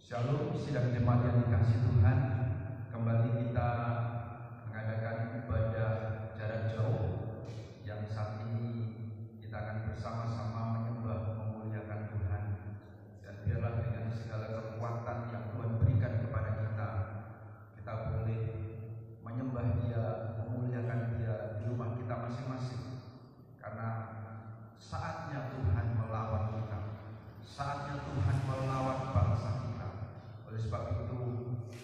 Shalom, sidang jemaat yang dikasihi Tuhan. Kembali kita mengadakan ibadah jarak jauh yang saat ini kita akan bersama-sama menyembah memuliakan Tuhan. Dan biarlah dengan segala kekuatan yang Tuhan berikan kepada kita, kita boleh menyembah Dia, memuliakan Dia di rumah kita masing-masing. Karena saatnya Tuhan melawan kita, saatnya Tuhan melawan bangsa kita. Oleh sebab itu,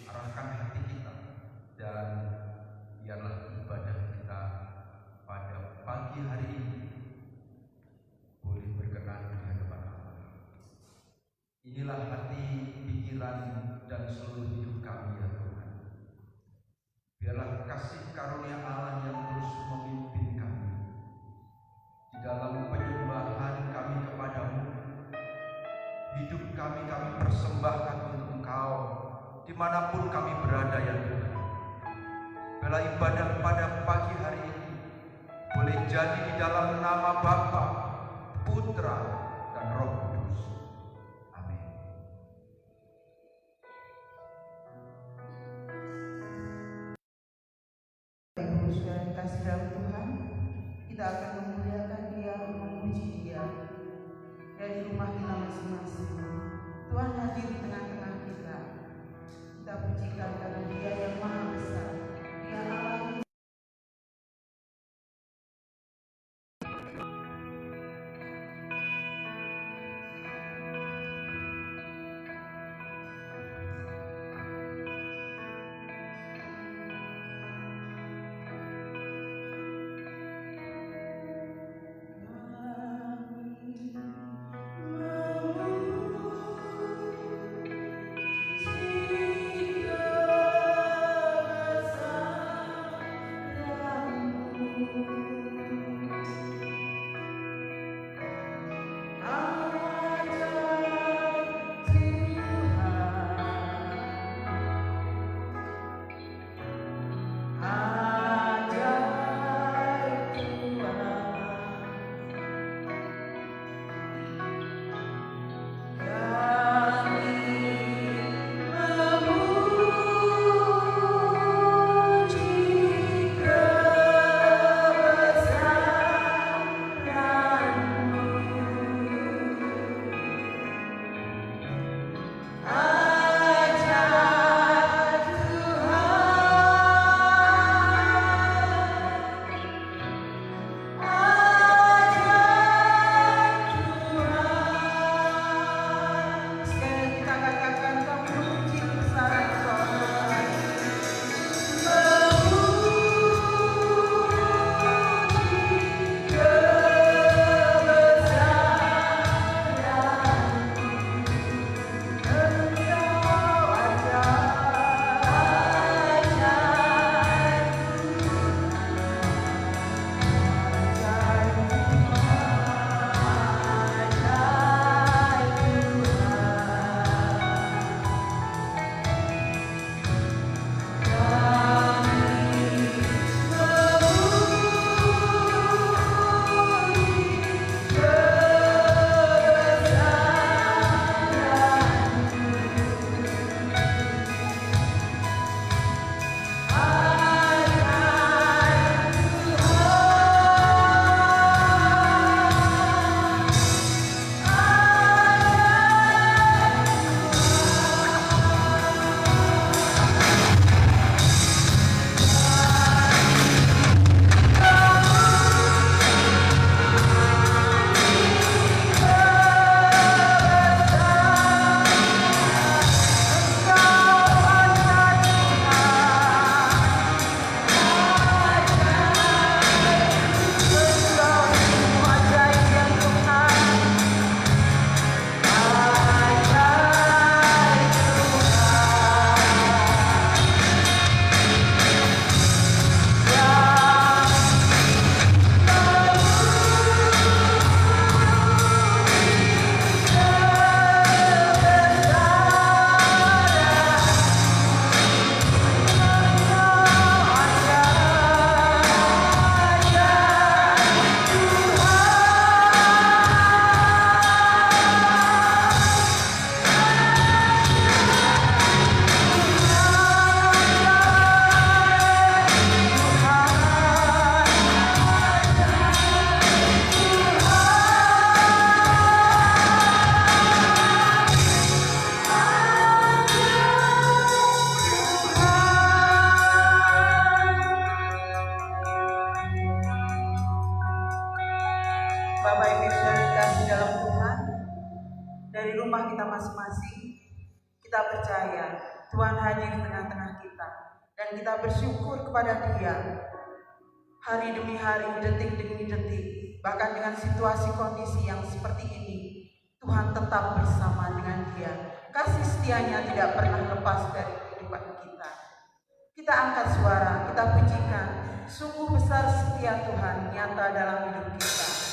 arahkan hati kita dan biarlah ibadah kita pada pagi hari ini boleh berkenan di hadapan Allah. Inilah hati, pikiran, dan seluruh hidup kami ya Tuhan. Biarlah kasih karunia Allah yang terus memimpin kami di dalam penyembahan kami kepadamu. Hidup kami persembahkan untuk Engkau dimanapun kami berada ya Tuhan. Bila ibadah pada pagi hari ini boleh jadi di dalam nama Bapa, Putra, dan Roh Kudus. Amin. Ibu saudara kasih dalam Tuhan, kita akan memuliakan Dia, memuji Dia dari rumah kita masing-masing. Tuhan hadir di tengah-tengah kita. Kita pujikan karena Dia yang Maha Besar. Dia Allah yang Jika dari rumah kita masing-masing, kita percaya Tuhan hadir di tengah-tengah kita. Dan kita bersyukur kepada Dia. Hari demi hari, detik demi detik, bahkan dengan situasi kondisi yang seperti ini, Tuhan tetap bersama dengan Dia. Kasih setianya tidak pernah lepas dari kehidupan kita. Kita angkat suara, kita pujikan. Sungguh besar setia Tuhan nyata dalam hidup kita.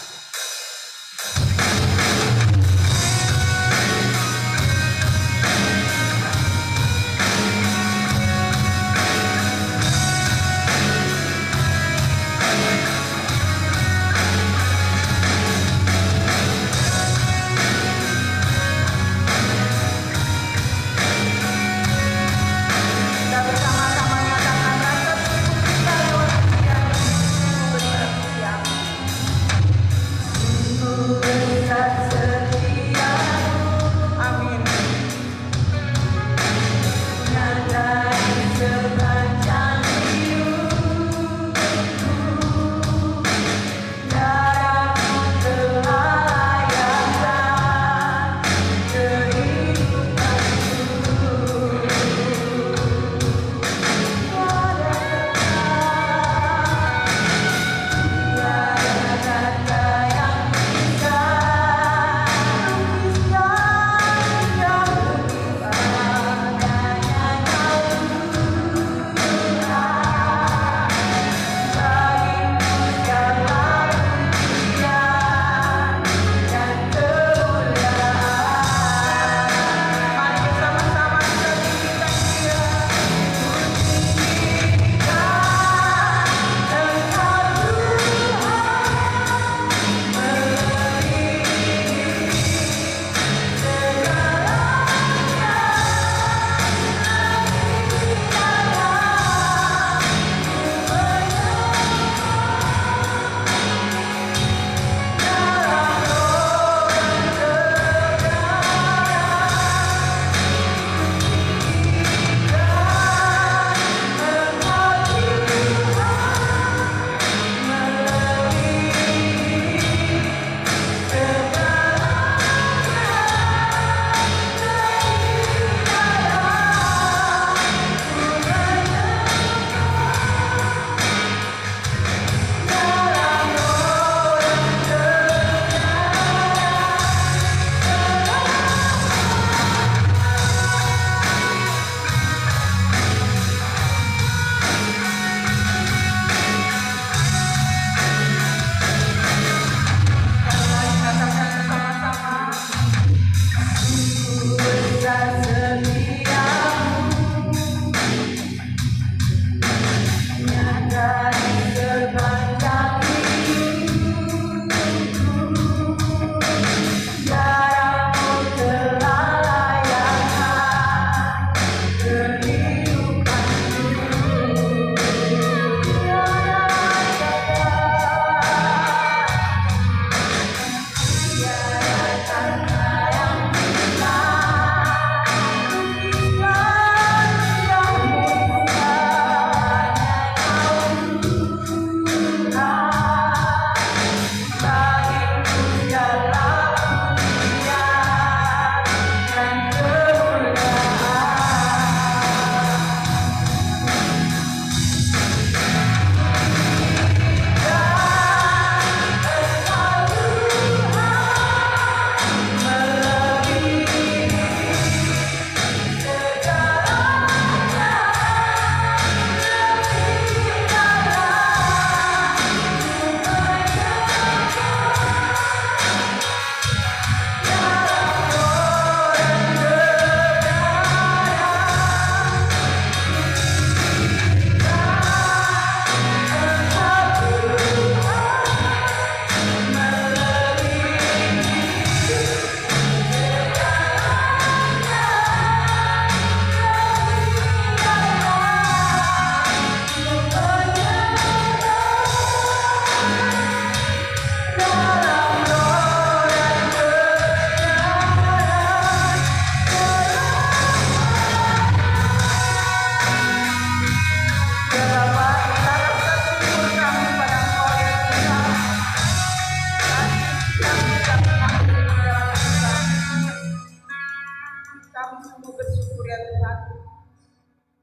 ya Tuhan,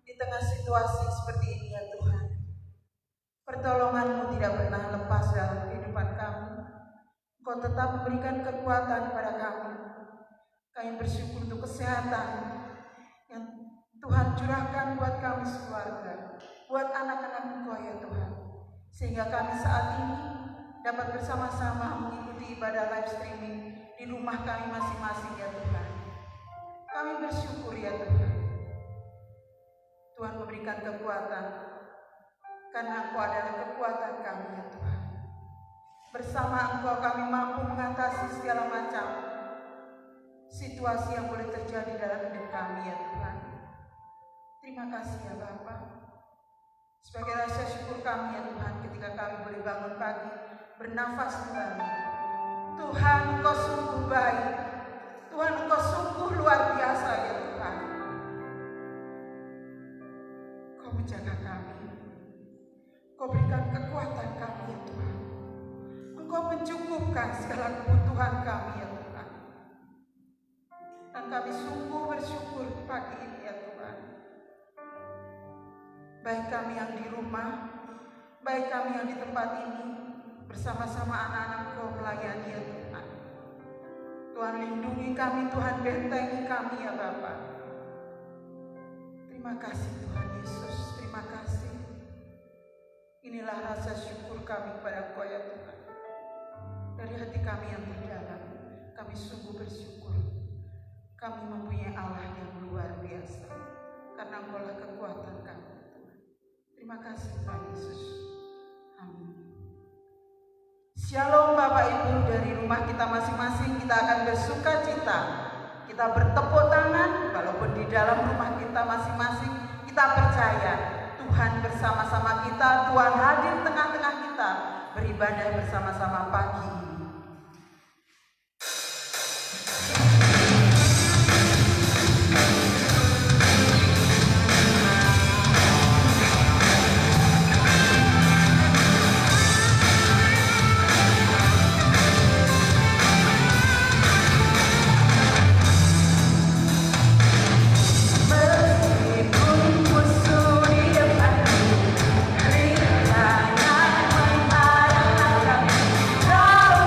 di tengah situasi seperti ini ya Tuhan, pertolongan-Mu tidak pernah lepas dalam kehidupan kami. Engkau tetap memberikan kekuatan kepada kami. Kami bersyukur untuk kesehatan yang Tuhan curahkan buat kami sekeluarga, buat anak-anak Engkau ya Tuhan, sehingga kami saat ini dapat bersama-sama mengikuti ibadah live streaming di rumah kami masing-masing ya Tuhan. Kami bersyukur ya Tuhan. Tuhan memberikan kekuatan, karena Engkau adalah kekuatan kami ya Tuhan. Bersama Engkau kami mampu mengatasi segala macam situasi yang boleh terjadi dalam hidup kami ya Tuhan. Terima kasih ya Bapa. Sebagai rasa syukur kami ya Tuhan, ketika kami boleh bangun pagi, bernafas kembali. Tuhan, Engkau sungguh baik. Tuhan, Engkau sungguh luar biasa ya Tuhan. Kau menjaga kami. Kau berikan kekuatan kami ya Tuhan. Engkau mencukupkan segala kebutuhan kami ya Tuhan. Dan kami sungguh bersyukur pagi ini ya Tuhan. Baik kami yang di rumah, baik kami yang di tempat ini, bersama-sama anak-anak Kau melayani ya Tuhan. Tuhan lindungi kami, Tuhan bentengi kami ya Bapa. Terima kasih Tuhan Yesus, terima kasih. Inilah rasa syukur kami kepada Engkau ya Tuhan. Dari hati kami yang terdalam, kami sungguh bersyukur. Kami mempunyai Allah yang luar biasa, karena Engkau lah kekuatan kami. Terima kasih Tuhan Yesus. Amin. Shalom Bapak Ibu, dari rumah kita masing-masing kita akan bersuka cita. Kita bertepuk tangan, walaupun di dalam rumah kita masing-masing kita percaya Tuhan bersama-sama kita, Tuhan hadir tengah-tengah kita, beribadah bersama-sama pagi ini. Kau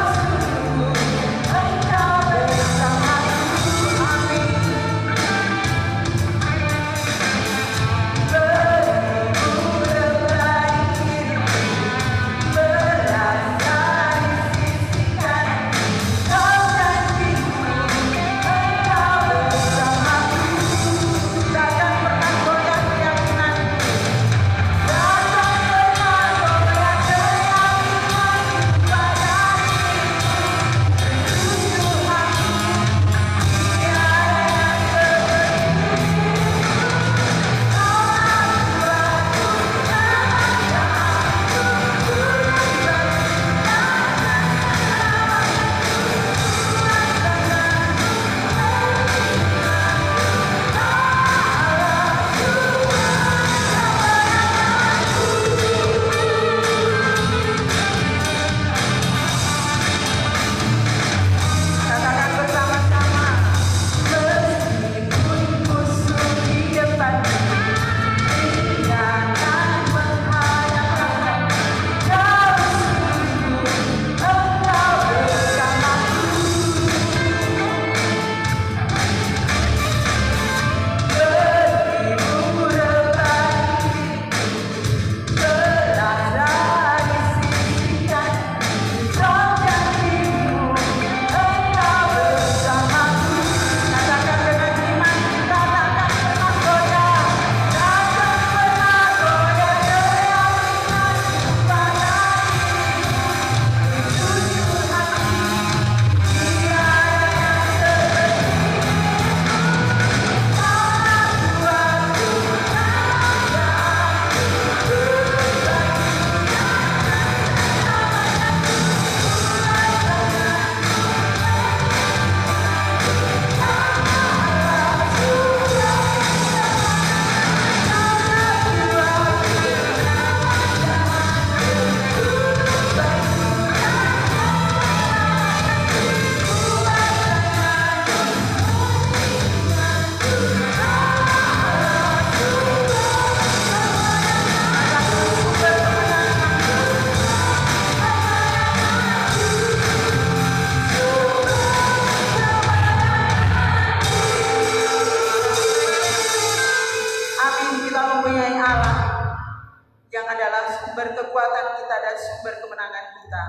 yang adalah sumber kekuatan kita dan sumber kemenangan kita.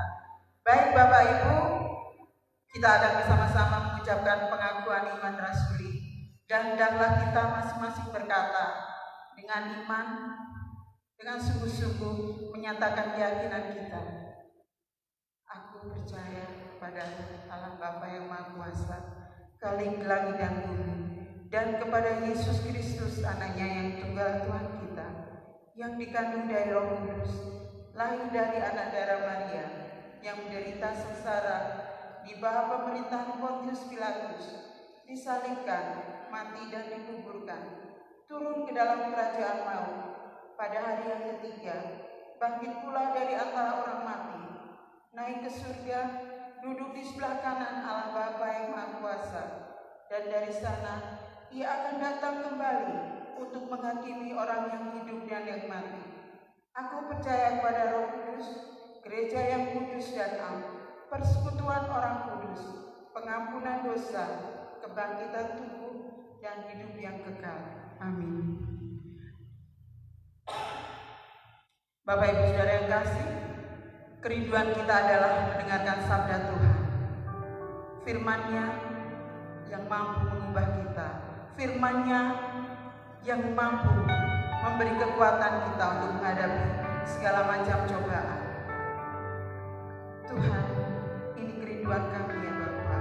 Baik Bapak Ibu, kita akan bersama-sama mengucapkan pengakuan iman rasuli, dan hendaklah kita masing-masing berkata dengan iman, dengan sungguh-sungguh menyatakan keyakinan kita. Aku percaya kepada Allah Bapa yang Maha Kuasa, Khalik langit dan bumi, dan kepada Yesus Kristus anaknya yang tunggal Tuhan kita, yang dikandung dari Roh Kudus, lahir dari anak darah Maria, yang menderita sengsara di bawah pemerintahan Pontius Pilatus, disalibkan, mati dan dikuburkan, turun ke dalam kerajaan maut, pada hari yang ketiga bangkit pula dari antara orang mati, naik ke surga, duduk di sebelah kanan Allah Bapa yang Maha Kuasa, dan dari sana Ia akan datang kembali untuk menghakimi orang yang hidup dan yang mati. Aku percaya kepada Roh Kudus, gereja yang kudus dan am, persekutuan orang kudus, pengampunan dosa, kebangkitan tubuh, dan hidup yang kekal. Amin. Bapak Ibu Saudara yang kasih, kerinduan kita adalah mendengarkan sabda Tuhan, firman-Nya yang mampu mengubah kita, firman-Nya yang mampu memberi kekuatan kita untuk menghadapi segala macam cobaan. Tuhan, ini kerinduan kami ya Bapa.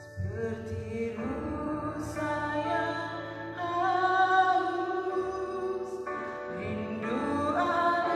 Seperti rusa yang haus, rindu ada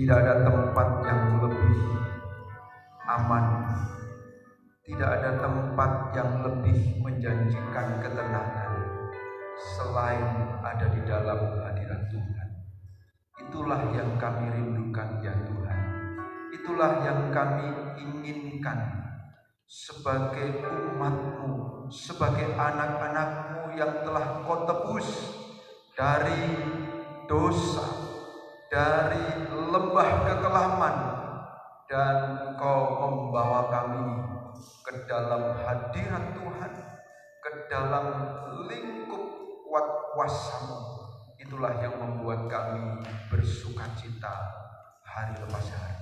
Tidak ada tempat yang lebih aman, tidak ada tempat yang lebih menjanjikan ketenangan selain ada di dalam hadirat Tuhan. Itulah yang kami rindukan ya Tuhan. Itulah yang kami inginkan sebagai umat-Mu, sebagai anak-anak-Mu yang telah Kau tebus dari dosa, dari lembah kekelaman, dan Engkau membawa kami ke dalam hadirat Tuhan, ke dalam lingkup kuasa-Mu. Itulah yang membuat kami bersukacita hari lepas hari.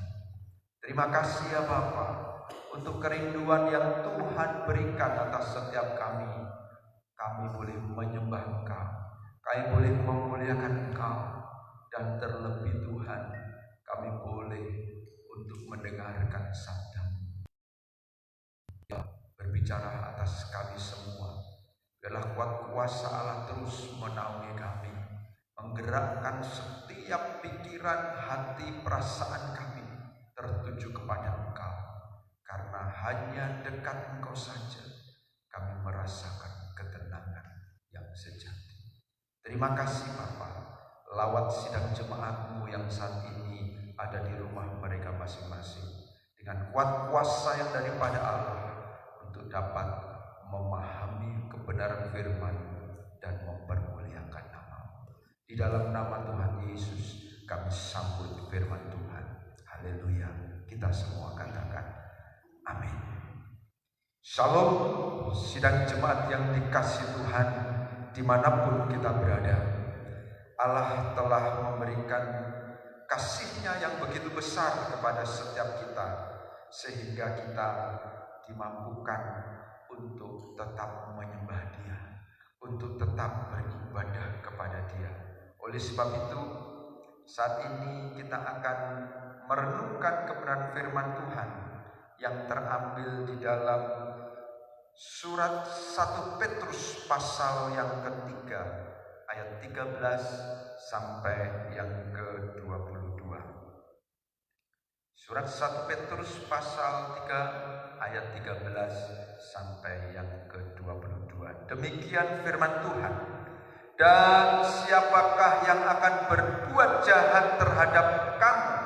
Terima kasih ya Bapa untuk kerinduan yang Tuhan berikan atas setiap kami. Kami boleh menyembah Engkau, kami boleh memuliakan Engkau, dan terlebih Tuhan, kami boleh untuk mendengarkan sabda-Mu yang berbicara atas kami semua. Biarlah kuat kuasa Allah terus menaungi kami, menggerakkan setiap pikiran, hati, perasaan kami tertuju kepada Engkau, karena hanya dekat Engkau saja kami merasakan ketenangan yang sejati. Terima kasih Bapa. Lawat sidang jemaat-Mu yang saat ini ada di rumah mereka masing-masing dengan kuat kuasa yang daripada Allah untuk dapat memahami kebenaran firman dan mempermuliakan nama-Mu. Di dalam nama Tuhan Yesus kami sambut firman Tuhan. Haleluya. Kita semua katakan amin. Shalom sidang jemaat yang dikasihi Tuhan dimanapun kita berada. Allah telah memberikan kasih-Nya yang begitu besar kepada setiap kita, sehingga kita dimampukan untuk tetap menyembah Dia, untuk tetap beribadah kepada Dia. Oleh sebab itu, saat ini kita akan merenungkan kebenaran firman Tuhan yang terambil di dalam surat 1 Petrus pasal yang ketiga, ayat 13 sampai yang ke-22. Surat 1 Petrus pasal 3 ayat 13 sampai yang ke-22. Demikian firman Tuhan. Dan siapakah yang akan berbuat jahat terhadap kamu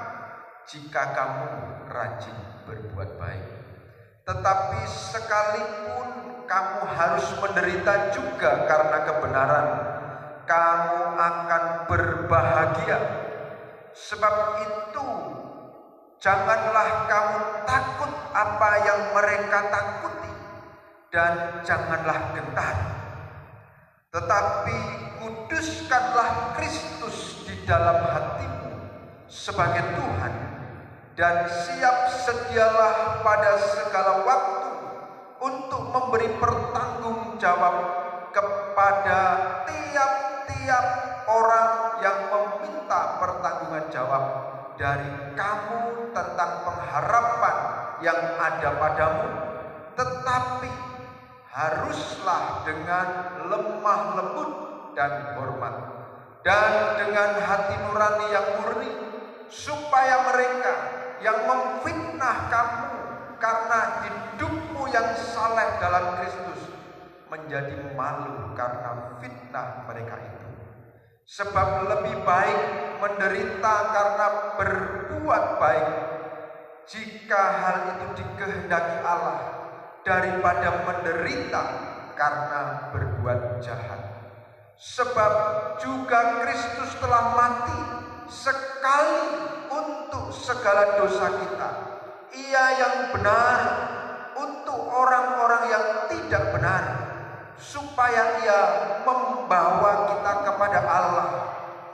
jika kamu rajin berbuat baik? Tetapi sekalipun kamu harus menderita juga karena kebenaran, kamu akan berbahagia. Sebab itu janganlah kamu takut apa yang mereka takuti, dan janganlah gentar. Tetapi kuduskanlah Kristus di dalam hatimu sebagai Tuhan, dan siap sedialah pada segala waktu untuk memberi pertanggungjawab kepada tiap-tiap orang yang meminta pertanggungan jawab dari kamu tentang pengharapan yang ada padamu, tetapi haruslah dengan lemah lembut dan hormat, dan dengan hati nurani yang murni, supaya mereka yang memfitnah kamu karena hidupmu yang saleh dalam Kristus menjadi malu karena fitnah mereka itu. Sebab lebih baik menderita karena berbuat baik, jika hal itu dikehendaki Allah, daripada menderita karena berbuat jahat. Sebab juga Kristus telah mati sekali untuk segala dosa kita, Ia yang benar untuk orang-orang yang tidak benar, supaya Ia membawa kita kepada Allah.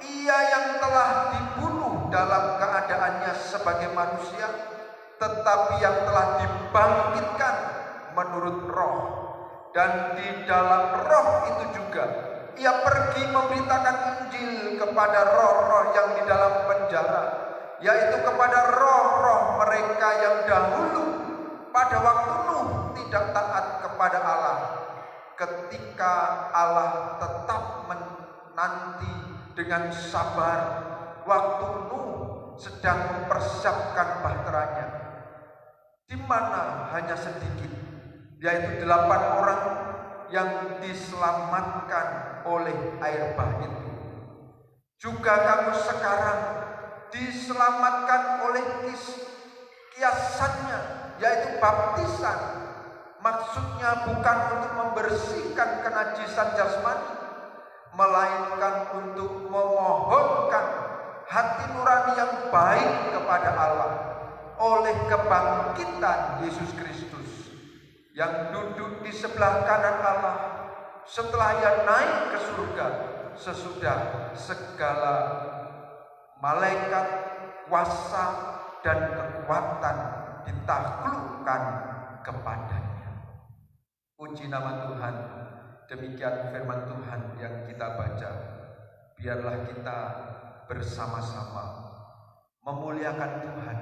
Ia yang telah dibunuh dalam keadaannya sebagai manusia, tetapi yang telah dibangkitkan menurut roh, dan di dalam roh itu juga Ia pergi memberitakan Injil kepada roh-roh yang di dalam penjara, yaitu kepada roh-roh mereka yang dahulu pada waktu Nuh tidak taat kepada Allah, ketika Allah tetap menanti dengan sabar waktu Nuh sedang mempersiapkan bahteranya, di mana hanya sedikit, yaitu 8 orang yang diselamatkan oleh air bah itu. Juga kamu sekarang diselamatkan oleh kiasannya, yaitu baptisan. Maksudnya bukan untuk membersihkan kenajisan jasmani, melainkan untuk memohonkan hati nurani yang baik kepada Allah oleh kebangkitan Yesus Kristus yang duduk di sebelah kanan Allah setelah Ia naik ke surga sesudah segala malaikat, kuasa, dan kekuatan ditaklukkan kepadanya. Puji nama Tuhan. Demikian firman Tuhan yang kita baca. Biarlah kita bersama-sama memuliakan Tuhan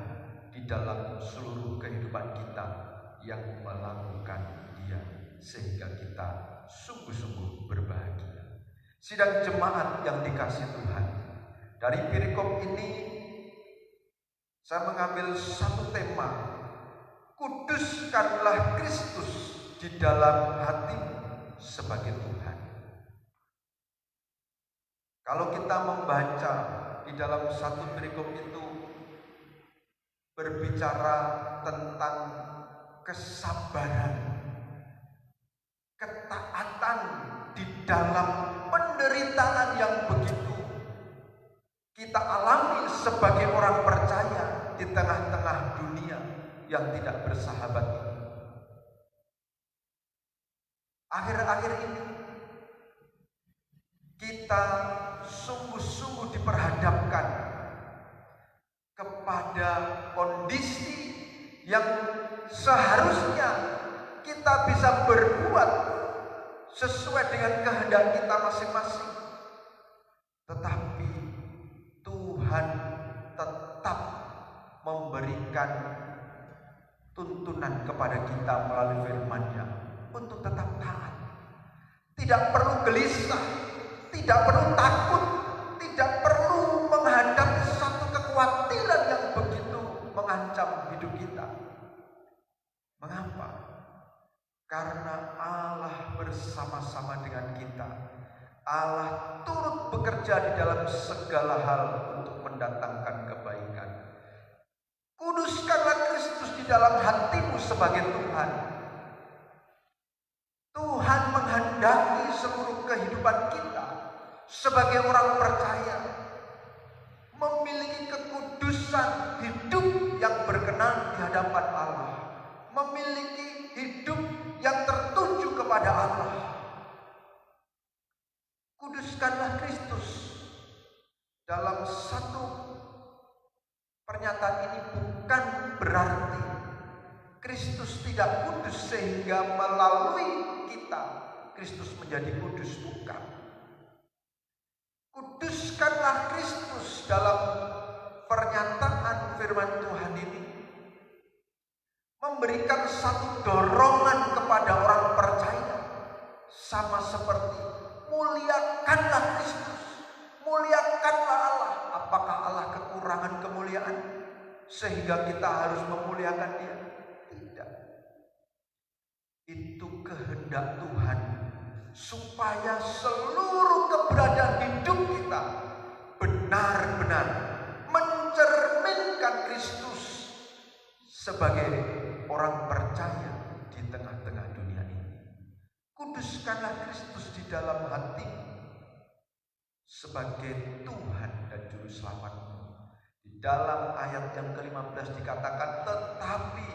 di dalam seluruh kehidupan kita yang melakukan Dia, sehingga kita sungguh-sungguh berbahagia. Sidang jemaat yang dikasihi Tuhan, dari perikop ini saya mengambil satu tema: kuduskanlah Kristus di dalam hatimu sebagai Tuhan. Kalau kita membaca di dalam satu perikop itu berbicara tentang kesabaran, ketaatan di dalam penderitaan yang begitu kita alami sebagai orang percaya di tengah-tengah dunia yang tidak bersahabat ini. Akhir-akhir ini kita sungguh-sungguh diperhadapkan kepada kondisi yang seharusnya kita bisa berbuat sesuai dengan kehendak kita masing-masing, tetapi Tuhan tetap memberikan tuntunan kepada kita melalui firman-Nya untuk tetap taat. Tidak perlu gelisah, tidak perlu takut, tidak perlu menghadapi satu kekhawatiran yang begitu mengancam hidup kita. Mengapa? Karena Allah bersama-sama dengan kita. Allah turut bekerja di dalam segala hal untuk mendatangkan kebaikan. Kuduskanlah Kristus di dalam hatimu sebagai Tuhan. Tuhan menghendaki seluruh kehidupan kita sebagai orang percaya memiliki kekudusan hidup yang berkenan di hadapan Allah, memiliki hidup yang tertuju kepada Allah. Kuduskanlah Kristus. Dalam satu pernyataan ini bukan berarti Kristus tidak kudus sehingga melalui kita Kristus menjadi kudus, bukan. Kuduskanlah Kristus dalam pernyataan firman Tuhan ini memberikan satu dorongan kepada orang percaya, sama seperti muliakanlah Kristus, muliakanlah Allah. Apakah Allah kekurangan kemuliaan sehingga kita harus memuliakan Dia? Tidak. Itu kehendak Tuhan supaya seluruh keberadaan hidup kita benar-benar mencerminkan Kristus sebagai orang percaya di tengah-tengah dunia ini. Kuduskanlah Kristus di dalam hatimu sebagai Tuhan dan Juru Selamatmu. Di dalam ayat yang ke-15 dikatakan, tetapi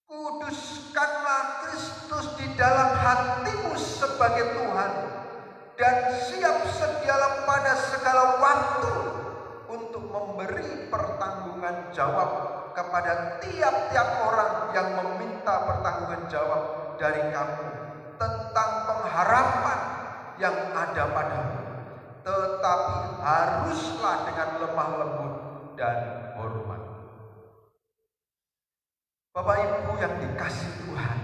kuduskanlah Kristus di dalam hatimu sebagai Tuhan, dan siap sedialah pada segala waktu untuk memberi pertanggungan jawab kepada tiap-tiap orang yang meminta pertanggungan jawab dari kamu tentang pengharapan yang ada padamu, tetapi haruslah dengan lemah lembut dan hormat. Bapak Ibu yang dikasihi Tuhan,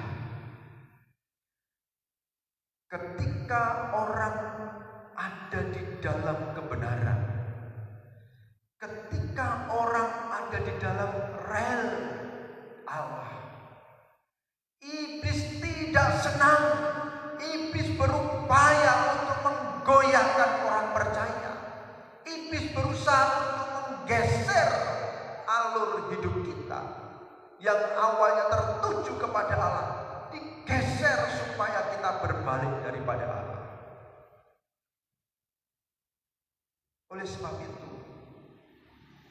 ketika orang ada di dalam kebenaran. Ketika orang ada di dalam rel Allah, iblis tidak senang. Iblis berupaya untuk menggoyahkan orang percaya. Iblis berusaha untuk menggeser alur hidup kita yang awalnya tertuju kepada Allah, digeser supaya kita berbalik daripada Allah. Oleh sebab itu,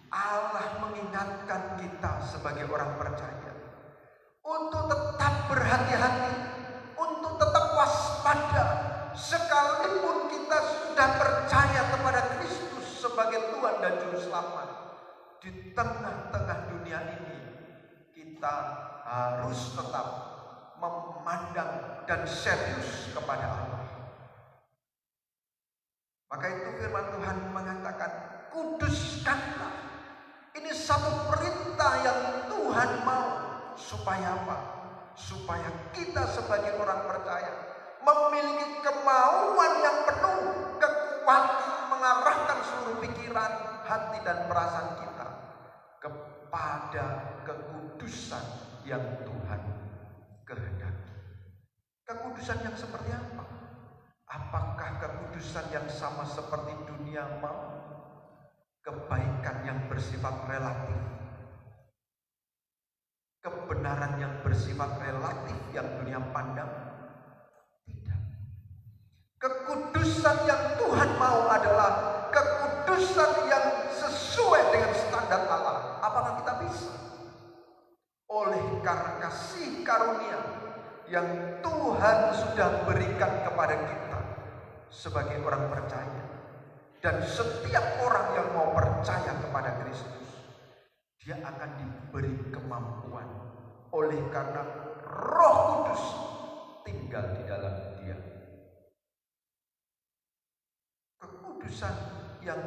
Allah mengingatkan kita sebagai orang percaya untuk tetap berhati-hati, untuk tetap waspada, sekalipun kita sudah percaya kepada Kristus sebagai Tuhan dan Juru Selamat. Di tengah-tengah dunia ini, kita harus tetap memandang dan serius kepada Allah. Maka itu firman Tuhan mengatakan, kuduskanlah. Ini satu perintah yang Tuhan mau. Supaya apa? Supaya kita sebagai orang percaya memiliki kemauan yang penuh, kekuatan mengarahkan seluruh pikiran, hati dan perasaan kita kepada kekudusan yang Tuhan kehendaki. Kekudusan yang seperti apa? Apakah kekudusan yang sama seperti dunia mau? Kebaikan yang bersifat relatif, kebenaran yang bersifat relatif yang dunia pandang? Tidak. Kekudusan yang Tuhan mau adalah kekudusan yang sesuai dengan standar Allah. Apakah kita bisa? Oleh karena kasih karunia yang Tuhan sudah berikan kepada kita sebagai orang percaya, dan setiap orang yang mau percaya kepada Kristus, dia akan diberi kemampuan oleh karena Roh Kudus tinggal di dalam dia. Kekudusan yang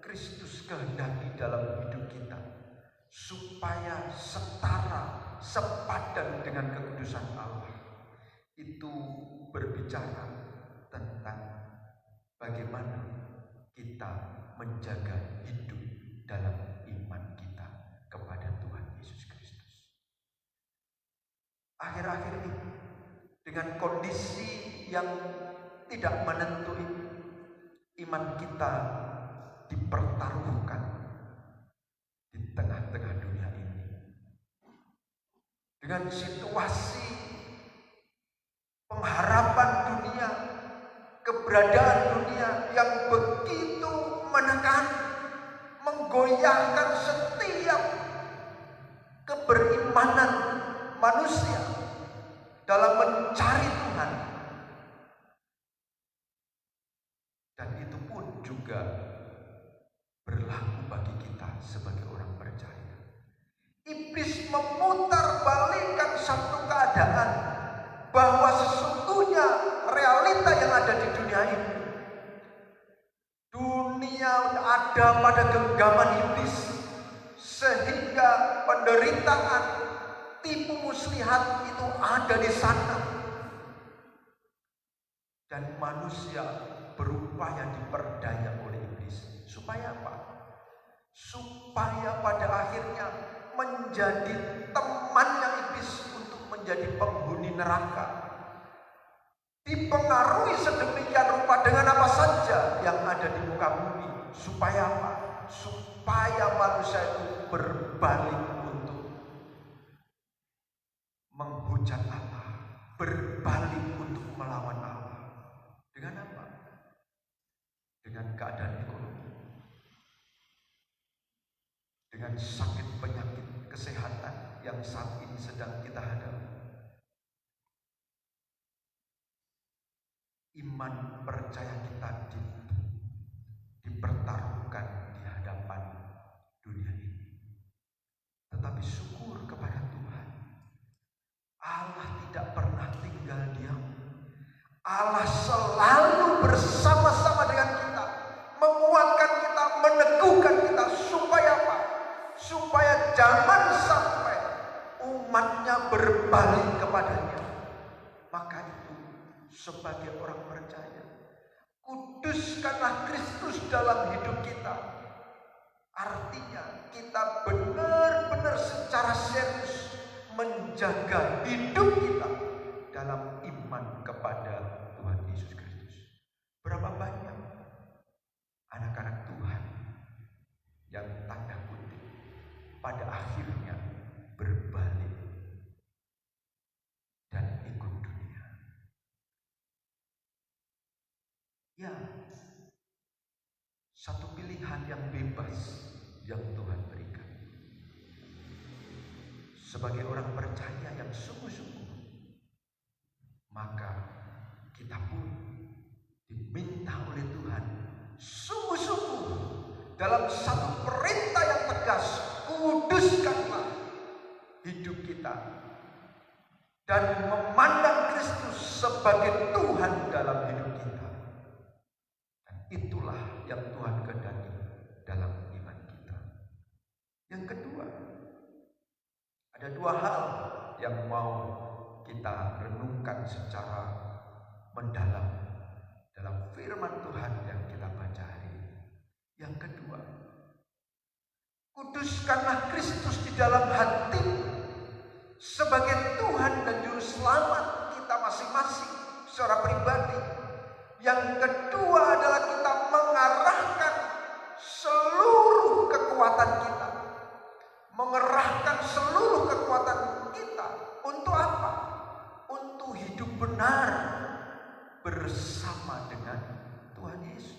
Kristus kehendaki dalam hidup kita supaya setara, sepadan dengan kekudusan Allah, itu berbicara tentang bagaimana kita menjaga hidup dalam iman kita kepada Tuhan Yesus Kristus. Akhir-akhir ini dengan kondisi yang tidak menentu, iman kita dipertaruhkan di tengah-tengah dunia ini. Dengan situasi pengharapan dunia, keberadaan dunia yang begitu menekan, menggoyahkan setiap keberimanan manusia dalam mencari Tuhan. Dan itu pun juga berlaku bagi kita sebagai orang percaya. Iblis memutarbalikkan satu keadaan bahwa sesungguhnya realita yang ada di dunia ini, dunia ada pada genggaman iblis, sehingga penderitaan, tipu muslihat itu ada di sana, dan manusia berupaya diperdaya oleh iblis. Supaya apa? Supaya pada akhirnya menjadi temannya iblis untuk menjadi penghuni neraka, dipengaruhi sedemikian rupa dengan apa saja yang ada di muka bumi. Supaya apa? Supaya manusia itu berbalik untuk menghujat Allah, berbalik untuk melawan Allah. Dengan apa? Dengan keadaan ekonomi, dengan sakit penyakit kesehatan yang saat ini sedang kita hadapi. Iman percaya kita dipertaruhkan di hadapan dunia ini. Tetapi syukur kepada Tuhan, Allah tidak pernah tinggal diam. Allah selalu bersama-sama dengan kita, menguatkan kita, meneguhkan kita. Supaya apa? Supaya jangan sampai umatnya berbalik kepadanya. Maka itu sebagai orang percaya, Kuduskanlah Kristus dalam hidup kita. Artinya kita benar-benar secara serius menjaga hidup kita dalam iman kepada Tuhan Yesus Kristus. Berapa banyak anak-anak Tuhan yang tanda kutip pada akhirnya berbalik dan ikut dunia. Ya, satu pilihan yang bebas yang Tuhan berikan. Sebagai orang percaya yang sungguh-sungguh, maka kita pun diminta oleh Tuhan sungguh-sungguh dalam satu perintah yang tegas, kuduskanlah hidup kita dan memandang Kristus sebagai Tuhan dalam hidup kita. Dan itulah yang Tuhan kehendaki dalam iman kita. Yang kedua, ada dua hal yang mau kita renungkan secara mendalam dalam firman Tuhan yang kita baca hari ini. Yang kedua, kuduskanlah Kristus di dalam hatimu sebagai Tuhan dan Juru Selamat kita masing-masing secara pribadi. Yang kedua adalah kita mengarahkan seluruh kekuatan kita, mengerahkan seluruh kekuatan kita untuk apa? Untuk hidup benar bersama dengan Tuhan Yesus.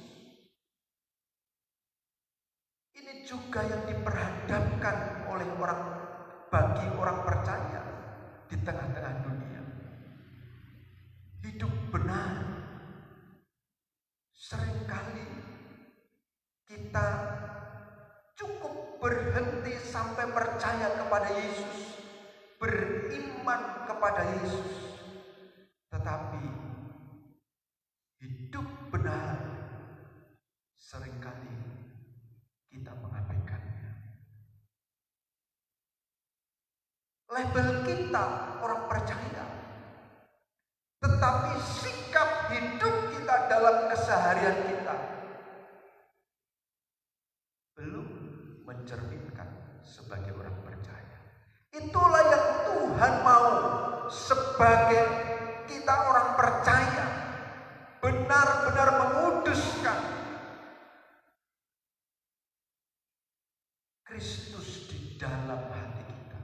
Ini juga yang diperhadapkan oleh bagi orang percaya di tengah-tengah dunia. Hidup benar. Seringkali kita cukup berhenti sampai percaya kepada Yesus, beriman kepada Yesus, tetapi hidup benar seringkali kita mengabaikannya. Label kita orang percaya, tetapi sikap hidup kita dalam keseharian kita belum mencerminkan sebagai orang percaya. Itulah yang Tuhan mau sebagai kita orang percaya benar-benar menguduskan Kristus di dalam hati kita.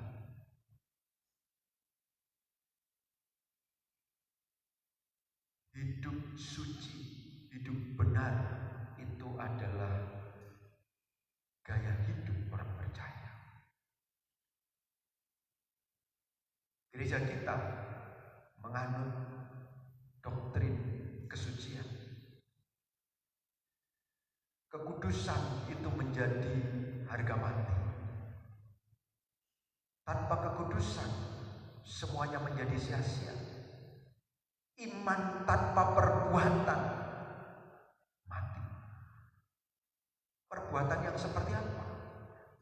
Hidup suci, hidup benar itu adalah gaya hidup orang percaya. Gereja kita menganut doktrin kesucian. Kekudusan itu menjadi harga mati. Tanpa kekudusan semuanya menjadi sia-sia. Iman tanpa perbuatan mati. Perbuatan yang seperti apa?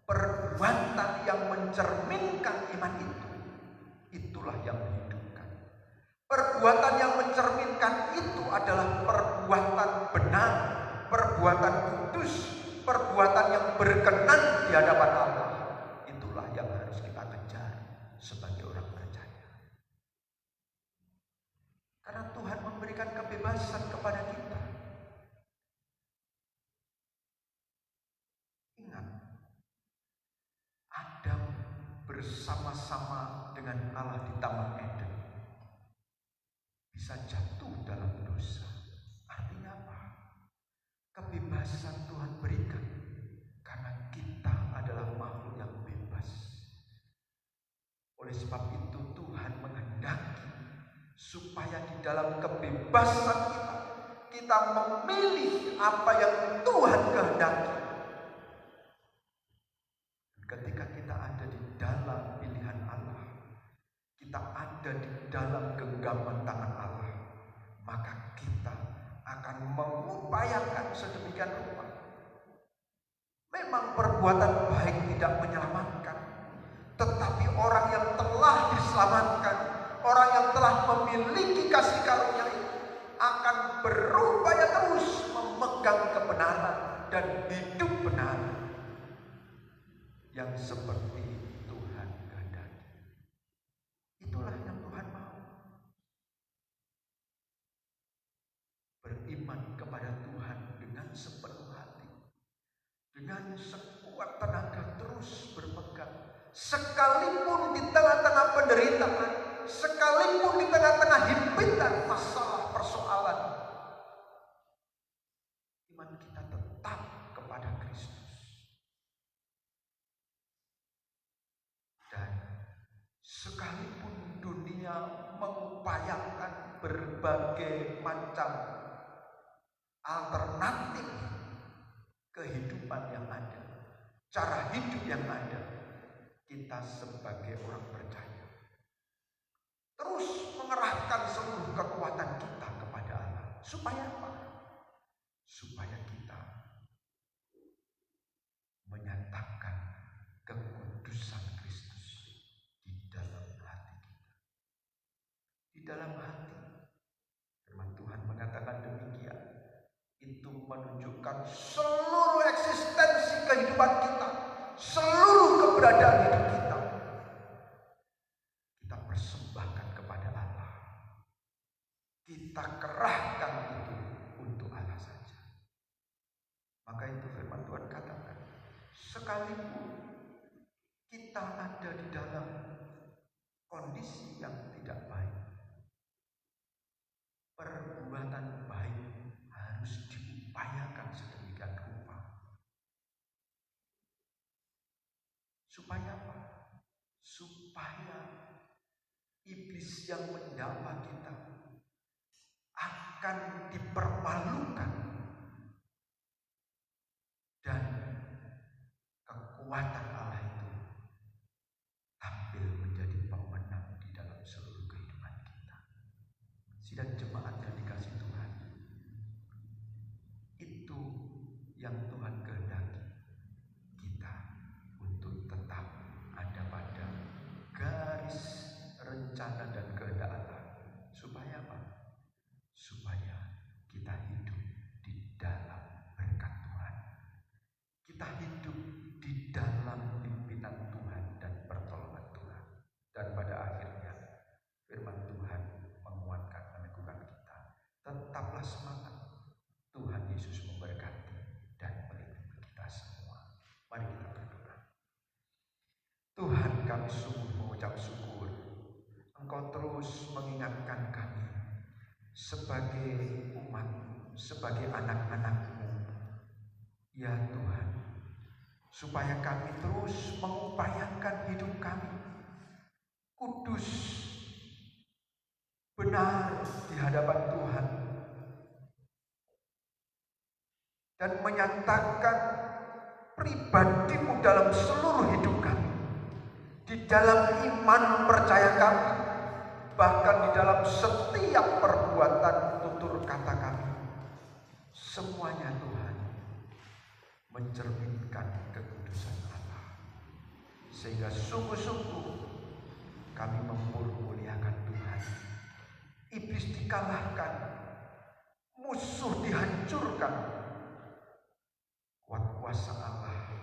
Perbuatan yang mencerminkan iman itu, itulah yang menghidupkan. Perbuatan yang mencerminkan itu adalah perbuatan benar, perbuatan kudus, perbuatan yang berkenan di hadapan Allah. Itulah yang harus kita kejar sebagai orang percaya. Karena Tuhan memberikan kebebasan kepada kita. Ingat, Adam bersama-sama dengan Allah di Taman Eden bisa jatuh dalam dosa. Artinya apa? Kebebasan Tuhan berikan karena kita adalah makhluk yang bebas. Oleh sebab itu Tuhan menghendaki supaya di dalam kebebasan kita memilih apa yang Tuhan kehendaki. Ketika kita ada di dalam pilihan Allah, kita ada di dalam genggaman tangan Allah, maka kita akan mengupayakan sedemikian rupa. Memang perbuatan baik tidak menyelamatkan, tetapi orang yang telah diselamatkan, orang yang telah memiliki kasih karunia itu akan berupaya terus memegang kebenaran dan hidup benar yang seperti Tuhan kehendaki. Itulah yang Tuhan mau. Beriman kepada Tuhan dengan sepenuh hati, dengan sekuat tenaga terus berpegang, sekalipun di tengah-tengah penderitaan, sekalipun di tengah-tengah himpitan masalah persoalan, iman kita tetap kepada Kristus. Dan sekalipun dunia mengupayakan berbagai macam alternatif kehidupan yang ada, cara hidup yang ada, kita sebagai orang percaya terus mengerahkan seluruh kekuatan kita kepada Allah. Supaya apa? Supaya kita menyatakan kekudusan Kristus di dalam hati kita. Di dalam hati, firman Tuhan mengatakan demikian. Itu menunjukkan seluruh eksistensi kehidupan kita, seluruh keberadaan hidup kita, kita persembahkan kepada Allah. Kita kerahkan itu untuk Allah saja. Maka itu firman Tuhan katakan, sekalipun kita ada di dalam kondisi yang tidak baik, perbuatan baik harus diupayakan sedemikian rupa. Supaya apa? Supaya iblis yang mendakwa kita akan dipermalukan dan kekuatan Allah itu tampil menjadi pemenang di dalam seluruh kehidupan kita. Sidang jemaat yang dikasih Tuhan, itu yang Tuhan kehendaki kita untuk tetap ada pada garis rencana dan kehendak Allah. Supaya apa? Supaya kita hidup di dalam berkat Tuhan, kita hidup di dalam pimpinan Tuhan dan pertolongan Tuhan. Dan pada akhirnya firman Tuhan menguatkan, meneguhkan kita. Tetaplah semangat, Tuhan Yesus memberkati dan melindungi kita semua. Mari kita berdoa. Tuhan, kami sungguh mengucap syukur, Engkau terus mengingatkan kami sebagai umat, sebagai anak-anak-Mu. Ya Tuhan, supaya kami terus mengupayakan hidup kami kudus, benar di hadapan Tuhan, dan menyatakan pribadi-Mu dalam seluruh hidup kami, di dalam iman percaya kami, bahkan di dalam setiap perbuatan tutur kata kami. Semuanya Tuhan mencerminkan kekudusan Allah, sehingga sungguh-sungguh kami mempermuliakan Tuhan. Iblis dikalahkan, musuh dihancurkan, kuat kuasa Allah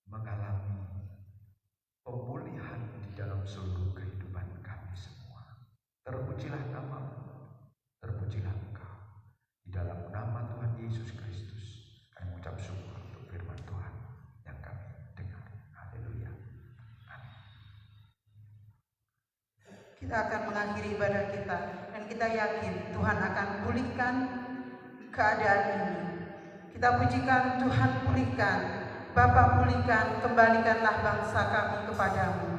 mengalami pemulihan di dalam seluruh kehidupan kami semua. Terpujilah nama-Mu, terpujilah Engkau. Di dalam nama Tuhan Yesus Kristus kami mengucap syukur untuk firman Tuhan yang kami dengar. Haleluya. Amin. Kita akan mengakhiri ibadah kita dan kita yakin Tuhan akan pulihkan keadaan ini. Kita pujikan Tuhan, pulihkan. Bapa, pulihkan, kembalikanlah bangsa kami kepadamu. Bapa,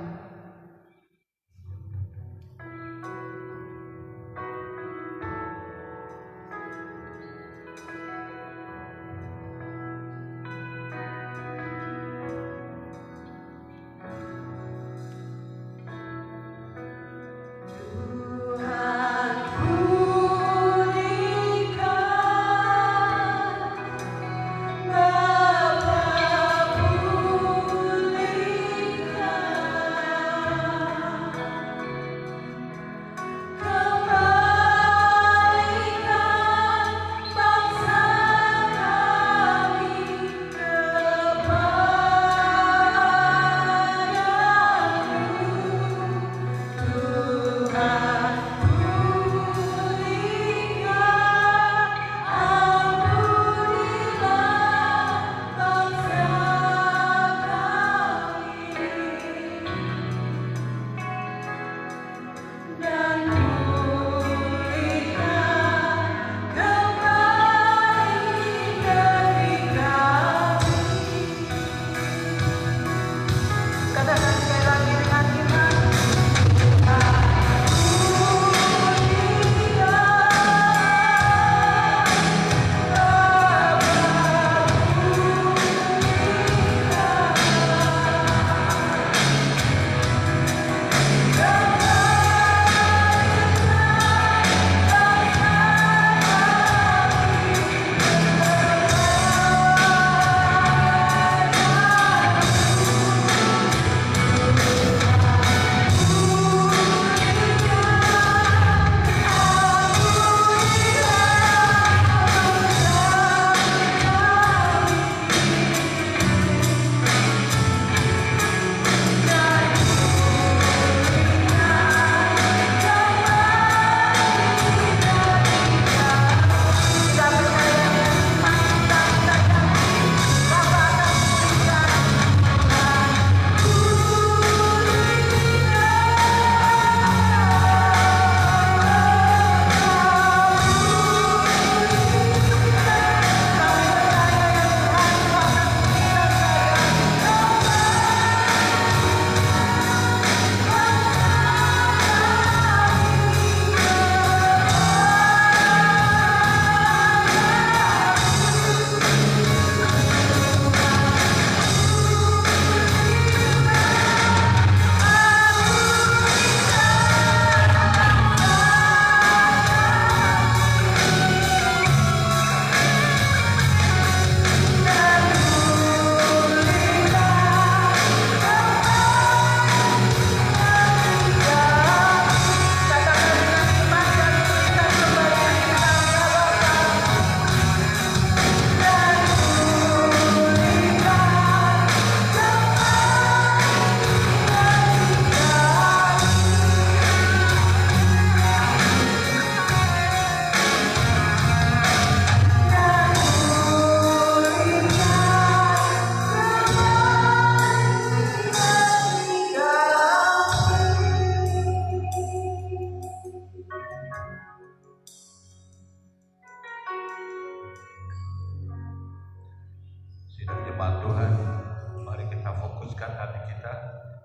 pulihkan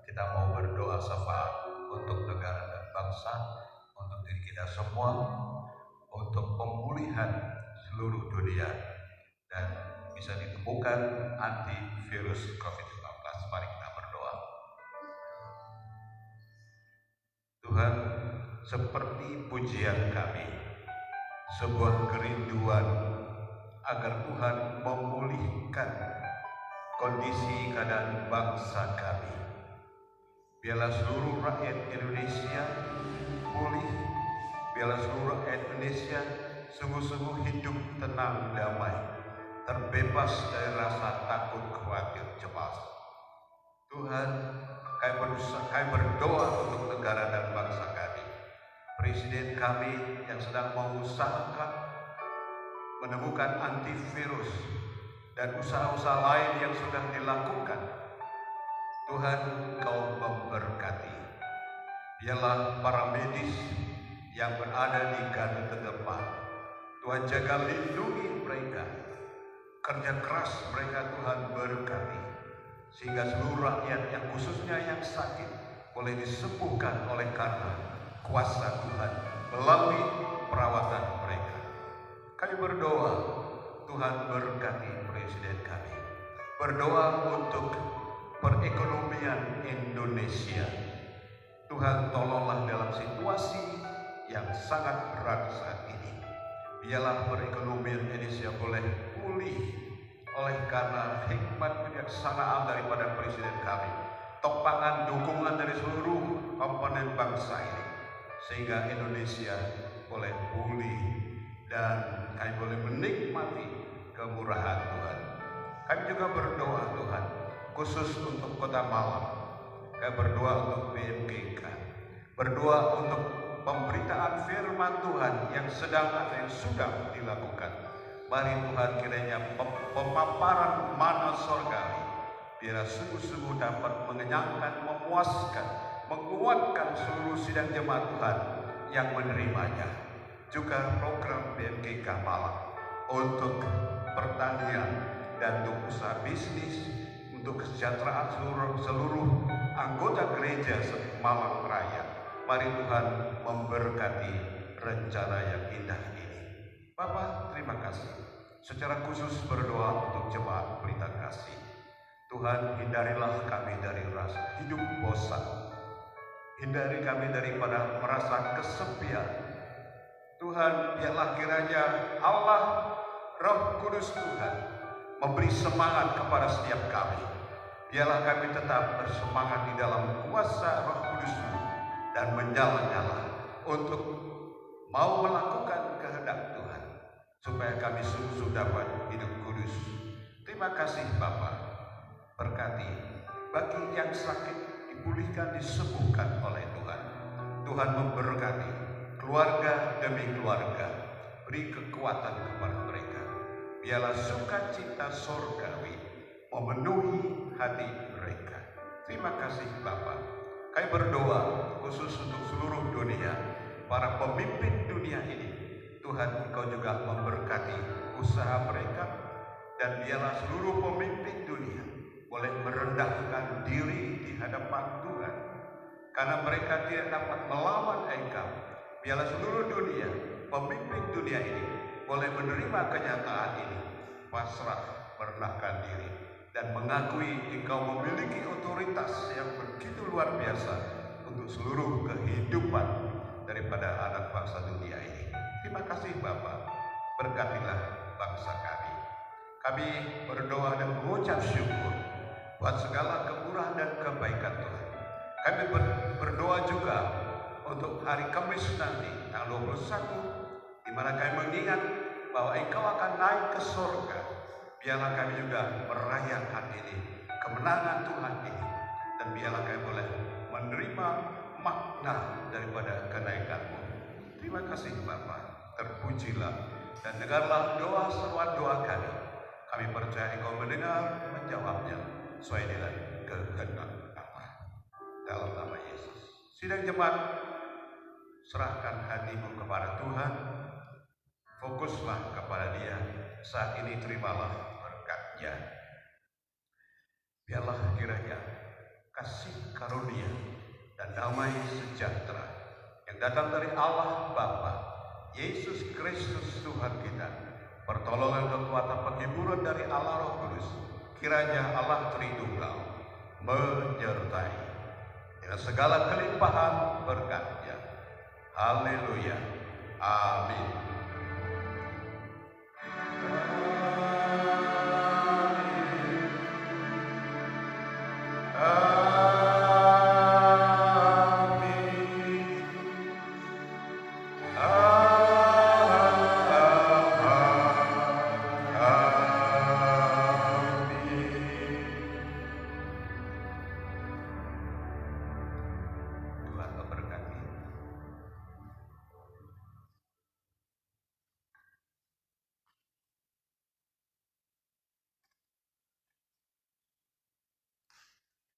kita mau berdoa syafaat untuk negara dan bangsa, untuk diri kita semua, untuk pemulihan seluruh dunia dan bisa ditemukan antivirus COVID-19. Mari kita berdoa. Tuhan, seperti pujian kami, sebuah kerinduan agar Tuhan memulihkan kondisi keadaan bangsa kami. Biarlah seluruh rakyat Indonesia pulih, biarlah seluruh rakyat Indonesia sungguh-sungguh hidup tenang, damai, terbebas dari rasa takut, khawatir, cemas. Tuhan, kami berdoa untuk negara dan bangsa kami. Presiden kami yang sedang mengusahakan menemukan antivirus dan usaha-usaha lain yang sudah dilakukan. Tuhan, Kau memberkati. Biarlah para medis yang berada di garda terdepan, Tuhan jaga lindungi mereka. Kerja keras mereka Tuhan berkati, sehingga seluruh rakyat yang khususnya yang sakit boleh disembuhkan oleh karena kuasa Tuhan melalui perawatan mereka. Kami berdoa, Tuhan berkati presiden kami. Berdoa untuk perekonomian Indonesia. Tuhan, tolonglah dalam situasi yang sangat berat saat ini. Biarlah perekonomian Indonesia boleh pulih oleh karena hikmat kebijaksanaan daripada presiden kami, topangan dukungan dari seluruh komponen bangsa ini, sehingga Indonesia boleh pulih dan kami boleh menikmati kemurahan Tuhan. Kami juga berdoa Tuhan, khusus untuk Kota Malang. Kami berdoa untuk BMGK, berdoa untuk pemberitaan firman Tuhan yang sedang atau yang sudah dilakukan. Mari Tuhan, kiranya pemaparan mana surgawi biar sungguh-sungguh dapat mengenyangkan, memuaskan, menguatkan seluruh sidang jemaat Tuhan yang menerimanya. Juga program BMGK Malang untuk pertanian dan untuk usaha bisnis, untuk kesejahteraan seluruh anggota gereja Malang Raya. Mari Tuhan memberkati rencana yang indah ini. Bapa, terima kasih. Secara khusus berdoa untuk jemaat Pelita Kasih. Tuhan, hindarilah kami dari rasa hidup bosan. Hindari kami daripada merasa kesepian. Tuhan, biarlah kiranya Allah, Roh Kudus Tuhan, memberi semangat kepada setiap kami. Biarlah kami tetap bersemangat di dalam kuasa Roh Kudus-Mu dan menyala-nyala untuk mau melakukan kehendak Tuhan, supaya kami sungguh dapat hidup kudus. Terima kasih Bapa, berkati bagi yang sakit dipulihkan, disembuhkan oleh Tuhan. Tuhan memberkati keluarga demi keluarga, beri kekuatan kepada mereka. Biarlah sukacita surgawi memenuhi hati mereka. Terima kasih Bapa. Kami berdoa khusus untuk seluruh dunia, para pemimpin dunia ini. Tuhan, Engkau juga memberkati usaha mereka, dan biarlah seluruh pemimpin dunia boleh merendahkan diri di hadapan Tuhan, karena mereka tidak dapat melawan Engkau. Biarlah seluruh dunia, pemimpin dunia ini boleh menerima kenyataan ini, pasrah, merendahkan diri, dan mengakui Engkau memiliki otoritas yang begitu luar biasa untuk seluruh kehidupan daripada anak bangsa dunia ini. Terima kasih Bapa, berkatilah bangsa kami. Kami berdoa dan mengucap syukur buat segala kemurahan dan kebaikan Tuhan. Kami berdoa juga untuk hari Kamis nanti, tanggal 21, di mana kami mengingat bahwa Engkau akan naik ke surga. Biarlah kami juga merayakan ini, kemenangan Tuhan ini, dan biarlah kami boleh menerima makna daripada kenaikan-Mu. Terima kasih Bapa, terpujilah dan dengarlah doa seruan doa kami. Kami percaya Engkau mendengar, menjawabnya sesuai dengan kehendak Bapa. Dalam nama Yesus. Sidang jemaat, serahkan hatimu kepada Tuhan, fokuslah kepada Dia. Saat ini terimalah berkat-Nya. Biarlah kiranya kasih damai sejahtera yang datang dari Allah Bapa, Yesus Kristus Tuhan kita, pertolongan, kekuatan, penghiburan dari Allah Roh Kudus, kiranya Allah Tritunggal menyertai dengan segala kelimpahan berkat-Nya. Haleluya. Amin.